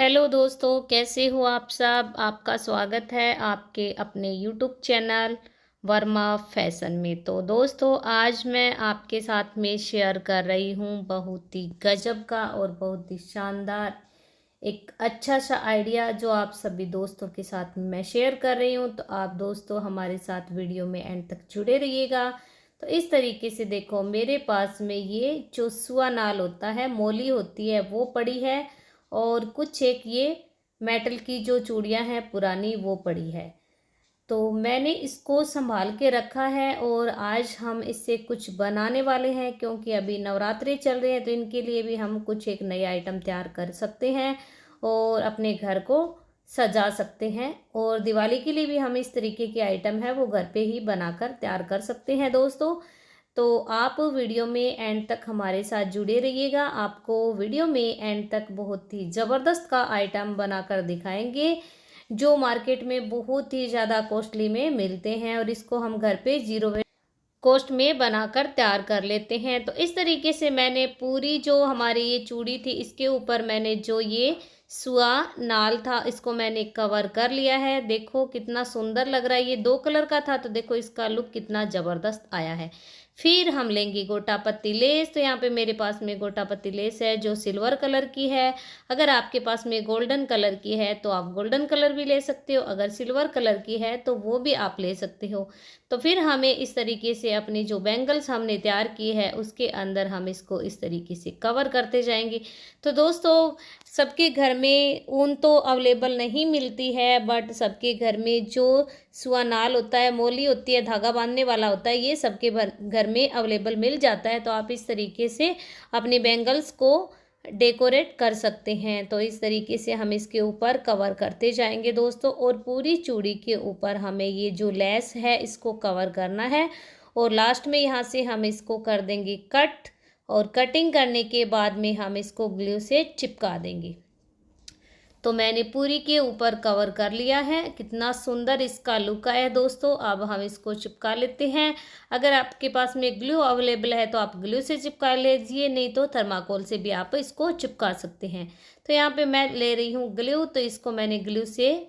Hello दोस्तों, कैसे हो आप सब। आपका स्वागत है आपके अपने यूट्यूब चैनल वर्मा फैशन में। तो दोस्तों, आज मैं आपके साथ में शेयर कर रही हूँ बहुत ही गजब का और बहुत ही शानदार एक अच्छा सा आइडिया जो आप सभी दोस्तों के साथ मैं शेयर कर रही हूँ। तो आप दोस्तों हमारे साथ वीडियो में एंड तक जुड़े रहिएगा। तो इस तरीके से देखो, मेरे पास में ये जो सुआ नाल होता है, मोली होती है, वो पड़ी है। और कुछ एक ये मेटल की जो चूड़ियाँ हैं पुरानी, वो पड़ी है। तो मैंने इसको संभाल के रखा है और आज हम इससे कुछ बनाने वाले हैं, क्योंकि अभी नवरात्रि चल रहे हैं। तो इनके लिए भी हम कुछ एक नए आइटम तैयार कर सकते हैं और अपने घर को सजा सकते हैं। और दिवाली के लिए भी हम इस तरीके के आइटम है वो घर पे ही बनाकर तैयार कर सकते हैं दोस्तों। तो आप वीडियो में एंड तक हमारे साथ जुड़े रहिएगा। आपको वीडियो में एंड तक बहुत ही ज़बरदस्त का आइटम बनाकर दिखाएंगे जो मार्केट में बहुत ही ज़्यादा कॉस्टली में मिलते हैं, और इसको हम घर पे जीरो कॉस्ट में बनाकर तैयार कर लेते हैं। तो इस तरीके से मैंने पूरी जो हमारी ये चूड़ी थी, इसके ऊपर मैंने जो ये सुआ नाल था, इसको मैंने कवर कर लिया है। देखो कितना सुंदर लग रहा है। ये 2 कलर का था, तो देखो इसका लुक कितना ज़बरदस्त आया है। फिर हम लेंगे गोटा पत्ती लेस। तो यहाँ पे मेरे पास में गोटा पत्ती लेस है जो सिल्वर कलर की है। अगर आपके पास में गोल्डन कलर की है तो आप गोल्डन कलर भी ले सकते हो, अगर सिल्वर कलर की है तो वो भी आप ले सकते हो। तो फिर हमें इस तरीके से अपनी जो बैंगल्स हमने तैयार की है उसके अंदर हम इसको इस तरीके से कवर करते जाएंगे। तो दोस्तों, सबके घर में ऊन तो अवेलेबल नहीं मिलती है, बट सबके घर में जो सुआ नाल होता है, मोली होती है, धागा बांधने वाला होता है, ये सबके घर में अवेलेबल मिल जाता है। तो आप इस तरीके से अपने बैंगल्स को डेकोरेट कर सकते हैं। तो इस तरीके से हम इसके ऊपर कवर करते जाएंगे दोस्तों, और पूरी चूड़ी के ऊपर हमें ये जो लेस है इसको कवर करना है। और लास्ट में यहाँ से हम इसको कर देंगे कट, और कटिंग करने के बाद में हम इसको ग्लू से चिपका देंगे। तो मैंने पूरी के ऊपर कवर कर लिया है। कितना सुंदर इसका लुक आया है दोस्तों। अब हम इसको चिपका लेते हैं। अगर आपके पास में ग्लू अवेलेबल है तो आप ग्लू से चिपका लीजिए, नहीं तो थर्माकोल से भी आप इसको चिपका सकते हैं। तो यहाँ पे मैं ले रही हूँ ग्लू, तो इसको मैंने ग्लू से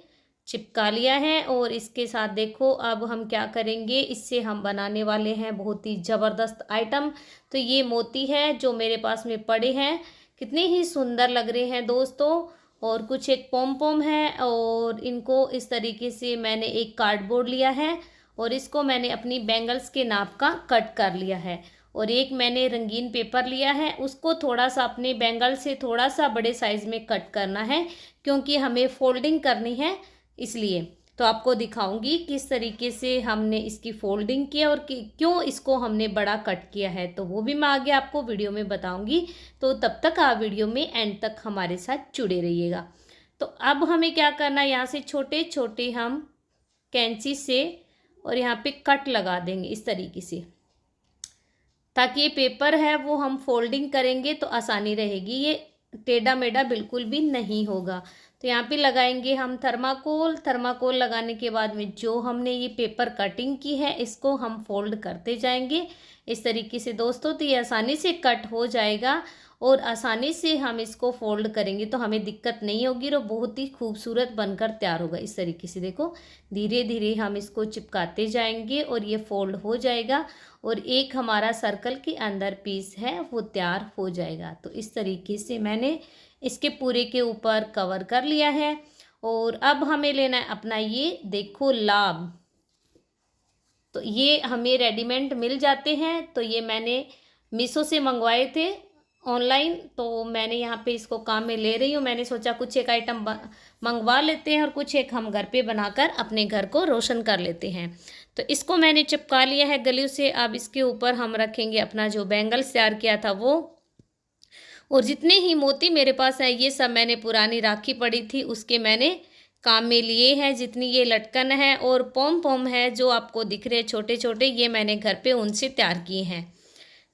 चिपका लिया है। और इसके साथ देखो अब हम क्या करेंगे, इससे हम बनाने वाले हैं बहुत ही ज़बरदस्त आइटम। तो ये मोती है जो मेरे पास में पड़े हैं, कितने ही सुंदर लग रहे हैं दोस्तों। और कुछ एक पॉम पॉम है, और इनको इस तरीके से मैंने एक कार्डबोर्ड लिया है और इसको मैंने अपनी बैंगल्स के नाप का कट कर लिया है। और एक मैंने रंगीन पेपर लिया है, उसको थोड़ा सा अपने बैंगल से थोड़ा सा बड़े साइज़ में कट करना है, क्योंकि हमें फोल्डिंग करनी है इसलिए। तो आपको दिखाऊंगी किस तरीके से हमने इसकी फोल्डिंग किया और क्यों इसको हमने बड़ा कट किया है, तो वो भी मैं आगे आपको वीडियो में बताऊंगी। तो तब तक आप वीडियो में एंड तक हमारे साथ जुड़े रहिएगा। तो अब हमें क्या करना है, यहाँ से छोटे छोटे हम कैंची से और यहाँ पे कट लगा देंगे इस तरीके से, ताकि ये पेपर है वो हम फोल्डिंग करेंगे तो आसानी रहेगी, ये टेढ़ा मेढ़ा बिल्कुल भी नहीं होगा। तो यहाँ पे लगाएंगे हम थर्माकोल। थर्माकोल लगाने के बाद में जो हमने ये पेपर कटिंग की है इसको हम फोल्ड करते जाएंगे इस तरीके से दोस्तों। तो ये आसानी से कट हो जाएगा और आसानी से हम इसको फोल्ड करेंगे तो हमें दिक्कत नहीं होगी और बहुत ही खूबसूरत बनकर तैयार होगा। इस तरीके से देखो, धीरे धीरे हम इसको चिपकाते जाएंगे और ये फोल्ड हो जाएगा और एक हमारा सर्कल के अंदर पीस है वो तैयार हो जाएगा। तो इस तरीके से मैंने इसके पूरे के ऊपर कवर कर लिया है। और अब हमें लेना है अपना ये देखो लाभ। तो ये हमें रेडीमेड मिल जाते हैं, तो ये मैंने मीशो से मंगवाए थे ऑनलाइन। तो मैंने यहाँ पे इसको काम में ले रही हूँ। मैंने सोचा कुछ एक आइटम मंगवा लेते हैं और कुछ एक हम घर पे बनाकर अपने घर को रोशन कर लेते हैं। तो इसको मैंने चिपका लिया है ग्लू से। अब इसके ऊपर हम रखेंगे अपना जो बैंगल्स तैयार किया था वो, और जितने ही मोती मेरे पास है ये सब मैंने पुरानी राखी पड़ी थी उसके मैंने काम में लिए हैं। जितनी ये लटकन है और पॉम पॉम है जो आपको दिख रहे हैं छोटे छोटे, ये मैंने घर पे उनसे तैयार किए हैं।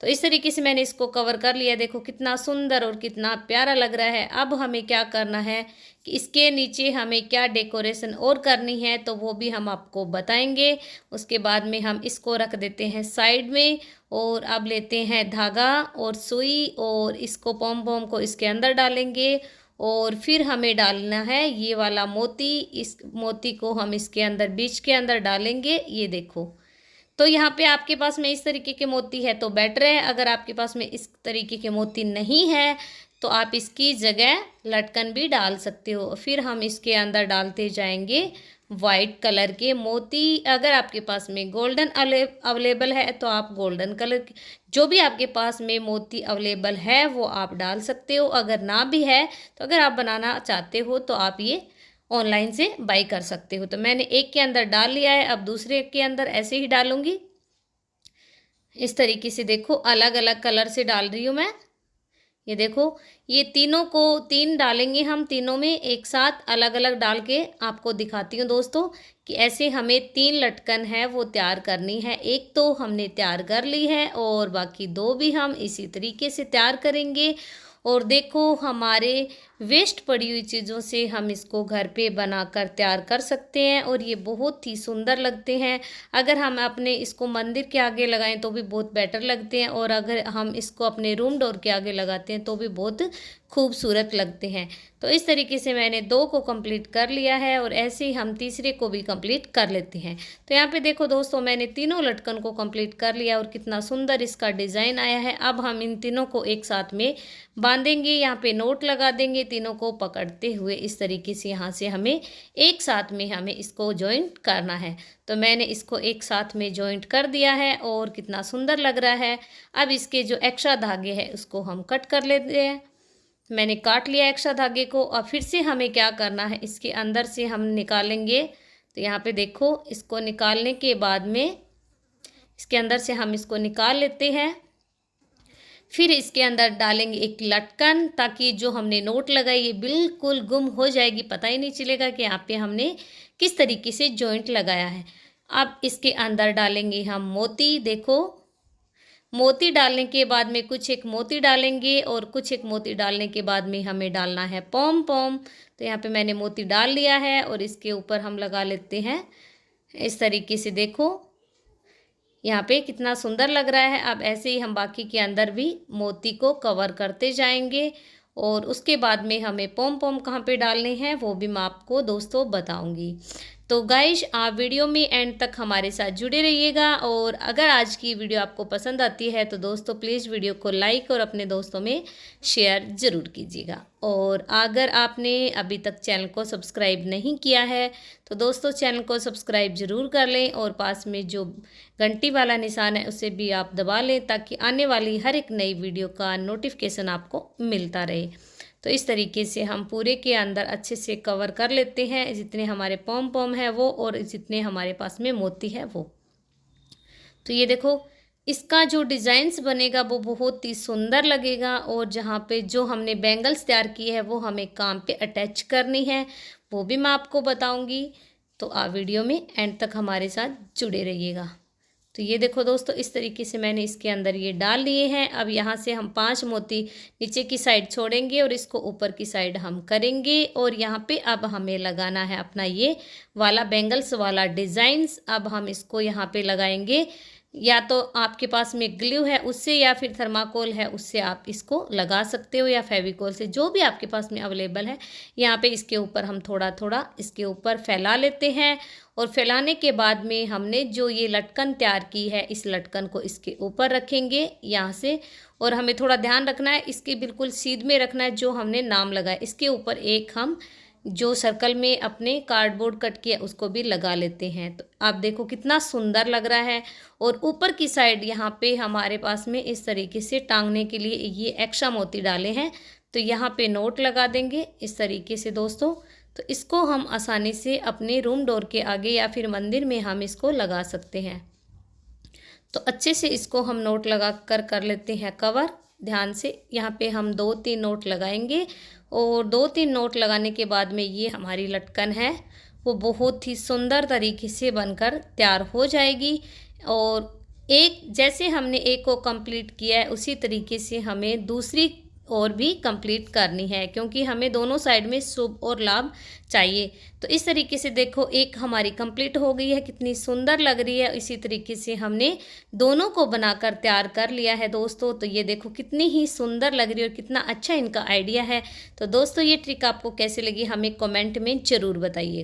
तो इस तरीके से मैंने इसको कवर कर लिया। देखो कितना सुंदर और कितना प्यारा लग रहा है। अब हमें क्या करना है कि इसके नीचे हमें क्या डेकोरेशन और करनी है तो वो भी हम आपको बताएंगे। उसके बाद में हम इसको रख देते हैं साइड में, और अब लेते हैं धागा और सुई और इसको पॉम पॉम को इसके अंदर डालेंगे और फिर हमें डालना है ये वाला मोती। इस मोती को हम इसके अंदर बीच के अंदर डालेंगे। ये देखो, तो यहाँ पे आपके पास में इस तरीके के मोती है तो बेटर है। अगर आपके पास में इस तरीके के मोती नहीं है तो आप इसकी जगह लटकन भी डाल सकते हो। फिर हम इसके अंदर डालते जाएंगे वाइट कलर के मोती। अगर आपके पास में गोल्डन अवेलेबल है तो आप गोल्डन कलर के, जो भी आपके पास में मोती अवेलेबल है वो आप डाल सकते हो। अगर ना भी है तो अगर आप बनाना चाहते हो तो आप ये ऑनलाइन से बाई कर सकते हो। तो मैंने एक के अंदर डाल लिया है, अब दूसरे के अंदर ऐसे ही डालूंगी। इस तरीके से देखो, अलग अलग कलर से डाल रही हूँ मैं। ये देखो, ये तीनों को तीन डालेंगे हम, तीनों में एक साथ अलग अलग डाल के आपको दिखाती हूँ दोस्तों कि ऐसे हमें 3 लटकन है वो तैयार करनी है। एक तो हमने तैयार कर ली है और बाकी 2 भी हम इसी तरीके से तैयार करेंगे। और देखो, हमारे वेस्ट पड़ी हुई चीज़ों से हम इसको घर पे बनाकर तैयार कर सकते हैं और ये बहुत ही सुंदर लगते हैं। अगर हम अपने इसको मंदिर के आगे लगाएं तो भी बहुत बेटर लगते हैं, और अगर हम इसको अपने रूम डोर के आगे लगाते हैं तो भी बहुत खूबसूरत लगते हैं। तो इस तरीके से मैंने 2 को कंप्लीट कर लिया है और ऐसे ही हम तीसरे को भी कंप्लीट कर लेते हैं। तो यहाँ पे देखो दोस्तों, मैंने तीनों लटकन को कंप्लीट कर लिया और कितना सुंदर इसका डिज़ाइन आया है। अब हम इन तीनों को एक साथ में बांधेंगे, यहाँ पे नोट लगा देंगे तीनों को पकड़ते हुए। इस तरीके से यहाँ से हमें एक साथ में हमें इसको जॉइंट करना है। तो मैंने इसको एक साथ में जॉइंट कर दिया है और कितना सुंदर लग रहा है। अब इसके जो एक्स्ट्रा धागे हैं उसको हम कट कर लेते हैं। मैंने काट लिया एक्स्ट्रा धागे को। और फिर से हमें क्या करना है, इसके अंदर से हम निकालेंगे। तो यहाँ पे देखो, इसको निकालने के बाद में इसके अंदर से हम इसको निकाल लेते हैं। फिर इसके अंदर डालेंगे एक लटकन, ताकि जो हमने नोट लगाई ये बिल्कुल गुम हो जाएगी, पता ही नहीं चलेगा कि यहाँ पे हमने किस तरीके से जॉइंट लगाया है। अब इसके अंदर डालेंगे हम मोती। देखो, मोती डालने के बाद में कुछ एक मोती डालेंगे और कुछ एक मोती डालने के बाद में हमें डालना है पॉम पॉम। तो यहाँ पे मैंने मोती डाल लिया है और इसके ऊपर हम लगा लेते हैं इस तरीके से। देखो, यहाँ पे कितना सुंदर लग रहा है। अब ऐसे ही हम बाकी के अंदर भी मोती को कवर करते जाएंगे और उसके बाद में हमें पॉम पॉम कहाँ पे डालने हैं वो भी मैं आपको दोस्तों बताऊंगी। तो गाइस, आप वीडियो में एंड तक हमारे साथ जुड़े रहिएगा। और अगर आज की वीडियो आपको पसंद आती है तो दोस्तों प्लीज़ वीडियो को लाइक और अपने दोस्तों में शेयर ज़रूर कीजिएगा। और अगर आपने अभी तक चैनल को सब्सक्राइब नहीं किया है तो दोस्तों चैनल को सब्सक्राइब ज़रूर कर लें और पास में जो घंटी वाला निशान है उसे भी आप दबा लें, ताकि आने वाली हर एक नई वीडियो का नोटिफिकेशन आपको मिलता रहे। तो इस तरीके से हम पूरे के अंदर अच्छे से कवर कर लेते हैं, जितने हमारे पॉम पॉम है वो और जितने हमारे पास में मोती है वो। तो ये देखो, इसका जो डिज़ाइंस बनेगा वो बहुत ही सुंदर लगेगा। और जहाँ पे जो हमने बैंगल्स तैयार की है वो हमें काम पे अटैच करनी है, वो भी मैं आपको बताऊंगी। तो आप वीडियो में एंड तक हमारे साथ जुड़े रहिएगा। तो ये देखो दोस्तों, इस तरीके से मैंने इसके अंदर ये डाल लिए हैं। अब यहाँ से हम 5 मोती नीचे की साइड छोड़ेंगे और इसको ऊपर की साइड हम करेंगे। और यहाँ पे अब हमें लगाना है अपना ये वाला बैंगल्स वाला डिज़ाइंस। अब हम इसको यहाँ पे लगाएंगे, या तो आपके पास में ग्लू है उससे, या फिर थर्माकोल है उससे आप इसको लगा सकते हो, या फेविकोल से, जो भी आपके पास में अवेलेबल है। यहाँ पे इसके ऊपर हम थोड़ा थोड़ा इसके ऊपर फैला लेते हैं। और फैलाने के बाद में हमने जो ये लटकन तैयार की है इस लटकन को इसके ऊपर रखेंगे यहाँ से। और हमें थोड़ा ध्यान रखना है, इसके बिल्कुल सीध में रखना है जो हमने नाम लगाया। इसके ऊपर एक हम जो सर्कल में अपने कार्डबोर्ड कट किया उसको भी लगा लेते हैं। तो आप देखो कितना सुंदर लग रहा है। और ऊपर की साइड यहाँ पे हमारे पास में इस तरीके से टांगने के लिए ये एक्स्ट्रा मोती डाले हैं, तो यहाँ पे नोट लगा देंगे इस तरीके से दोस्तों। तो इसको हम आसानी से अपने रूम डोर के आगे या फिर मंदिर में हम इसको लगा सकते हैं। तो अच्छे से इसको हम नोट लगा कर लेते हैं कवर। ध्यान से यहाँ पे हम 2-3 नोट लगाएंगे और 2-3 नोट लगाने के बाद में ये हमारी लटकन है वो बहुत ही सुंदर तरीके से बनकर तैयार हो जाएगी। और एक जैसे हमने एक को कंप्लीट किया है उसी तरीके से हमें दूसरी और भी कंप्लीट करनी है, क्योंकि हमें दोनों साइड में शुभ और लाभ चाहिए। तो इस तरीके से देखो एक हमारी कंप्लीट हो गई है, कितनी सुंदर लग रही है। इसी तरीके से हमने दोनों को बनाकर तैयार कर लिया है दोस्तों। तो ये देखो कितनी ही सुंदर लग रही है और कितना अच्छा इनका आइडिया है। तो दोस्तों ये ट्रिक आपको कैसे लगी हमें कमेंट में ज़रूर बताइए।